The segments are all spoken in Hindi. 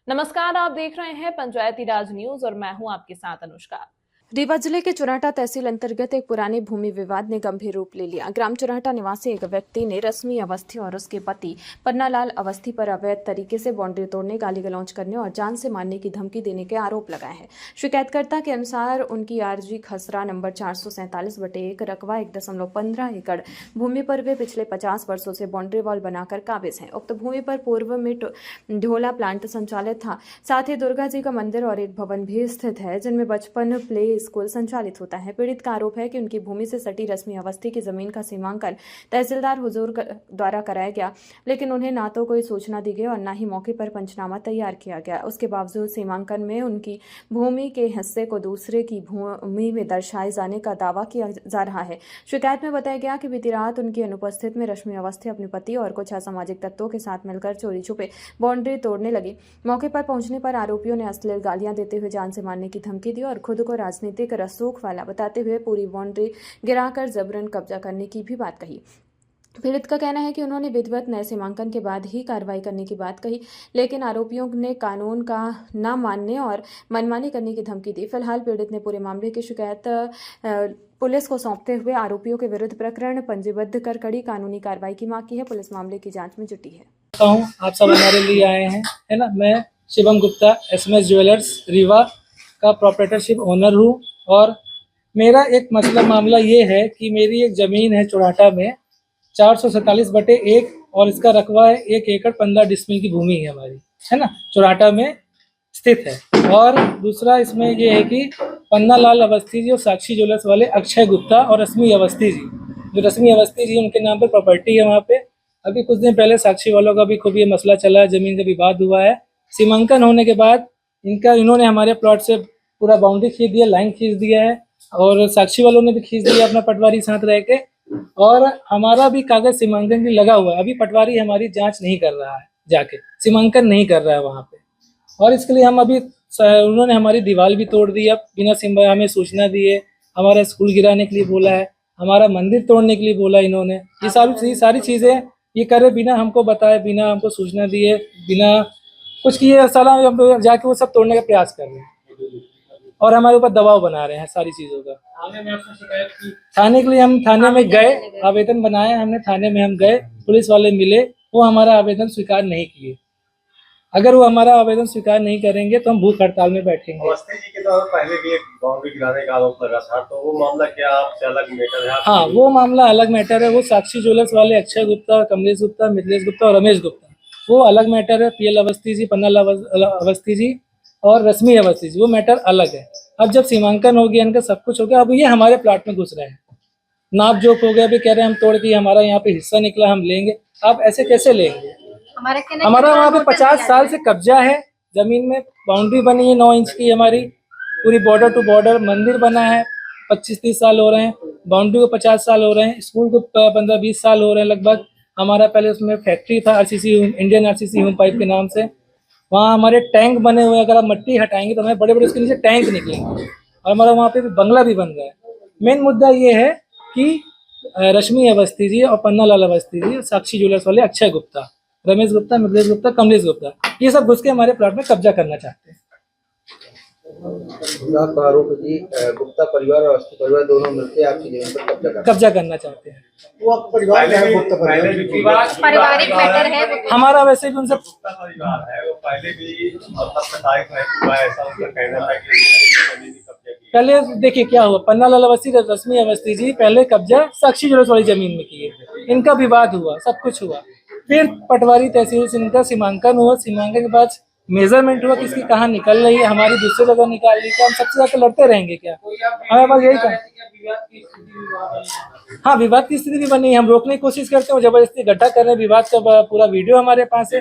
नमस्कार, आप देख रहे हैं पंचायती राज न्यूज और मैं हूं आपके साथ अनुष्का। रीवा जिले के चुराटा तहसील अंतर्गत एक पुरानी भूमि विवाद ने गंभीर रूप ले लिया। ग्राम चुराटा निवासी एक व्यक्ति ने रश्मि अवस्थी और उसके पति पन्नालाल अवस्थी पर अवैध तरीके से बाउंड्री तोड़ने, गाली गलौज करने और जान से मारने की धमकी देने के आरोप लगाए हैं। शिकायतकर्ता के अनुसार उनकी आरजी खसरा नंबर 447/1 रकबा 1.15 एकड़ भूमि पर वे पिछले 50 वर्षों से बाउंड्री वॉल बनाकर काबिज हैं। उक्त भूमि पर पूर्व में ढोला प्लांट संचालित था। साथ ही दुर्गा जी का मंदिर और एक भवन भी स्थित है जिनमें बचपन प्ले स्कूल संचालित होता है। पीड़ित का आरोप है कि उनकी भूमि से सटी रश्मि अवस्थी की जमीन का सीमांकन तहसीलदार हुजूर द्वारा कराया गया, लेकिन उन्हें ना तो कोई सूचना दी गई और ना ही मौके पर पंचनामा तैयार किया गया। उसके बावजूद सीमांकन में उनकी भूमि के हिस्से को दूसरे की भूमि में दर्शाए जाने का दावा किया जा रहा है। शिकायत में बताया गया कि बीती रात उनकी अनुपस्थित में रश्मि अवस्थी अपने पति और कुछ असामाजिक तत्वों के साथ मिलकर चोरी छुपे बाउंड्री तोड़ने लगी। मौके पर पहुंचने पर आरोपियों ने अश्लील गालियां देते हुए जान से मारने की धमकी दी और खुद को राजनीतिक रसूख वाला बताते हुए पूरी बाउंड्री गिराकर जबरन कब्जा करने की भी बात कही। पीड़ित का कहना है कि उन्होंने विधिवत नए सीमांकन के बाद ही कार्रवाई करने की बात कही, लेकिन आरोपियों ने कानून का न मानने और मनमानी करने की धमकी दी। फिलहाल पीड़ित ने पूरे मामले की शिकायत पुलिस को सौंपते हुए आरोपियों के विरुद्ध प्रकरण पंजीबद्ध कर कड़ी कानूनी कार्रवाई की मांग की है। पुलिस मामले की जांच में जुटी है। आप सब हमारे लिए आए हैं, है ना। मैं शिवम गुप्ता SMS ज्वेलर्स रीवा का प्रोप्राइटरशिप ओनर हूँ और मेरा एक मसला मामला ये है कि मेरी एक ज़मीन है चुराटा में 447/1 और इसका रकबा है 1 एकड़ 15 डिसमिल की भूमि है हमारी, है ना, चुराटा में स्थित है। और दूसरा इसमें ये है कि पन्नालाल अवस्थी जी और साक्षी ज्वेलर्स वाले अक्षय गुप्ता और रश्मि अवस्थी जी, जो रश्मि अवस्थी जी उनके नाम पर प्रॉपर्टी है वहाँ पे। अभी कुछ दिन पहले साक्षी वालों का भी खूब ये मसला चला है, ज़मीन का विवाद हुआ है। सीमांकन होने के बाद इन्होंने हमारे प्लॉट से पूरा बाउंड्री खींच दिया, लाइन खींच दिया है और साक्षी वालों ने भी खींच दिया अपना पटवारी साथ रह के, और हमारा भी कागज सीमांकन भी लगा हुआ है। अभी पटवारी हमारी जांच नहीं कर रहा है, जाके सीमांकन नहीं कर रहा है वहाँ पे, और इसके लिए हम अभी उन्होंने हमारी दीवार भी तोड़ दी, अब बिना हमें सूचना दिए। हमारा स्कूल गिराने के लिए बोला है, हमारा मंदिर तोड़ने के लिए बोला इन्होंने। ये सारी चीज़ें ये करे बिना हमको बताए, बिना हमको सूचना दिए, बिना कुछ किए साला जाके वो सब तोड़ने का प्रयास कर रहे हैं और हमारे ऊपर दबाव बना रहे हैं सारी चीज़ों का। थाने में आपने शिकायत की? थाने के लिए हम थाने में गए, आवेदन बनाया हमने, थाने में हम गए, पुलिस वाले मिले, वो हमारा आवेदन स्वीकार नहीं किए। अगर वो हमारा आवेदन स्वीकार नहीं करेंगे तो हम भूख हड़ताल में बैठेंगे। अवस्थी जी के द्वारा पहले भी एक बाउंड्री गिराने का आरोप लगा था, तो वो मामला क्या आपसे अलग मैटर है? हाँ, वो मामला अलग मैटर है। वो साक्षी ज्वेलर्स वाले अक्षय गुप्ता, कमलेश गुप्ता, मिथिलेश गुप्ता और रमेश गुप्ता, वो अलग मैटर है। PL अवस्थी जी, पन्नालाल अवस्थी जी और रश्मि अवस्थी जी, वो मैटर अलग है। अब जब सीमांकन हो गया, इनका सब कुछ हो गया, अब ये हमारे प्लाट में घुस रहे हैं, नाप जोक हो गया, अभी कह रहे हैं हम तोड़ के हमारा यहाँ पे हिस्सा निकला, हम लेंगे। आप ऐसे कैसे लेंगे? हमारा वहाँ पे 50 साल से कब्जा है, जमीन में बाउंड्री बनी है 9 इंच की हमारी, पूरी बॉर्डर टू बॉर्डर। मंदिर बना है, 25-30 साल हो रहे हैं, बाउंड्री को 50 साल हो रहे हैं, स्कूल को 15-20 साल हो रहे हैं लगभग। हमारा पहले उसमें फैक्ट्री था RCC, Indian RCC home pipe के नाम से। वहाँ हमारे टैंक बने हुए हैं, अगर आप मट्टी हटाएंगे तो हमें बड़े बड़े उसके नीचे टैंक निकलेंगे, और हमारा वहाँ पे बंगला भी बन रहा है। मेन मुद्दा ये है कि रश्मि अवस्थी जी और पन्नालाल अवस्थी जी, साक्षी ज्वेलर्स वाले अक्षय गुप्ता, रमेश गुप्ता, मिथिलेश गुप्ता, कमलेश गुप्ता, ये सब घुस के हमारे प्लॉट में कब्जा करना चाहते हैं। आरोप कि गुप्ता परिवार और अवस्थी परिवार दोनों मिलकर आपकी जमीन पर कब्जा करना चाहते हैं। वो परिवार क्या है? गुप्ता पारिवारिक मैटर है हमारा, वैसे भी उनसे परिवार है, वो पहले भी ऐसा उनका कहना था कि पहले देखिए क्या हुआ। पन्नालाल अवस्थी, रश्मि अवस्थी जी पहले कब्जा साक्षी ज्वेलर्स वाली जमीन में किए, इनका विवाद हुआ, सब कुछ हुआ, फिर पटवारी तहसील से इनका सीमांकन हुआ, सीमांकन के बाद मेजरमेंट हुआ, किसकी कहाँ निकल रही है, हमारी दूसरी जगह निकाल रही है। हम सबसे जाकर लड़ते रहेंगे क्या? हमारे पास यही काम। हाँ, विवाद की स्थिति भी बनी है, हम रोकने की कोशिश करते हैं, जबरदस्ती गड्ढा कर रहे हैं। विवाद का पूरा वीडियो हमारे पास है।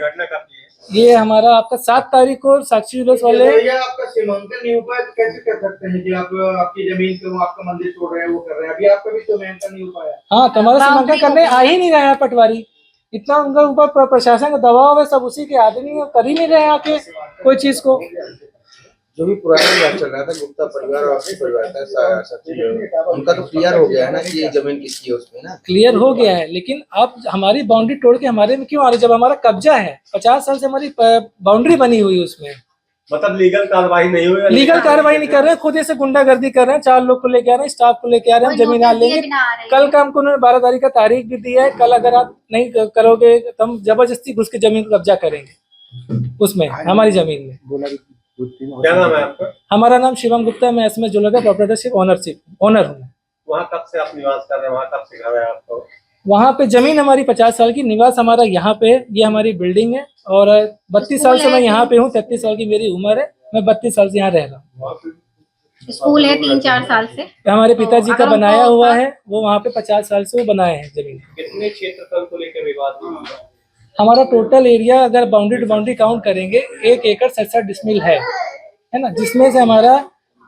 ये हमारा आपका 7 तारीख को साक्षी ज्वेलर्स वाले आपका सीमांकन नहीं हो पाया तो कैसे कर सकते हैं कि आप आपकी जमीन पे आपका मंदिर तोड़ रहे हैं, वो कर रहे हैं? अभी आपका भी सीमांकन नहीं हो पाया। हाँ, तो हमारा सीमांकन करने आ ही नहीं रहा है पटवारी। इतना उनका ऊपर प्रशासन का दबाव है, सब उसी के आदमी है, कर ही नहीं रहे आके कोई चीज को। जो भी पुराना विवाद चल रहा था गुप्ता परिवार और आपके परिवार का उनका तो क्लियर हो गया है ना कि ये जमीन किसकी है उसमें ना। क्लियर हो गया है, लेकिन आप हमारी बाउंड्री तोड़ के हमारे में क्यों आ रहे? जब हमारा कब्जा है, 50 साल से हमारी बाउंड्री बनी हुई है, उसमें मतलब लीगल कार्रवाई नहीं हुई? लीगल कार्रवाई नहीं कर रहे हैं, खुद ऐसे गुंडागर्दी कर रहे हैं। 4 लोग को लेके आ रहे हैं, स्टाफ को लेके आ रहे हैं, हम जमीन यहाँ लेंगे। कल का हमको उन्होंने 12 तारीख का तारीख भी दी है। कल अगर आप नहीं करोगे तो हम जबरदस्ती घुस के जमीन को कब्जा करेंगे, उसमें हमारी जमीन में। क्या नाम है आपका? हमारा नाम शिवम गुप्ता है, मैं एसएमएस ज्वेलर का प्रोप्राइटरशिप ओनर हूँ। वहाँ कब से आप निवास कर रहे हैं? वहाँ कब से घर है आपको? वहाँ पे जमीन हमारी 50 साल की, निवास हमारा यहाँ पे है। ये हमारी बिल्डिंग है और 32 साल से मैं यहाँ पे हूँ। 33 साल की मेरी उम्र है, मैं 32 साल से यहाँ रह रहा हूँ। स्कूल है 3-4 साल से। हमारे पिताजी का बनाया हुआ है, वो वहाँ पे 50 साल से वो बनाए हैं जमीन। कितने क्षेत्रफल को लेकर विवाद हुआ? हमारा टोटल एरिया अगर बाउंड्री टू बाउंड्री काउंट करेंगे 1 एकड़ 67 डिसमिल है ना, जिसमें से हमारा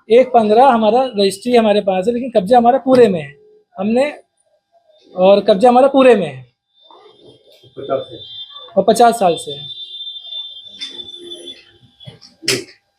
1.15 हमारा रजिस्ट्री हमारे पास है, लेकिन कब्जा हमारा पूरे में है। हमने और कब्जा हमारा पूरे में है 50 से और 50 साल से है।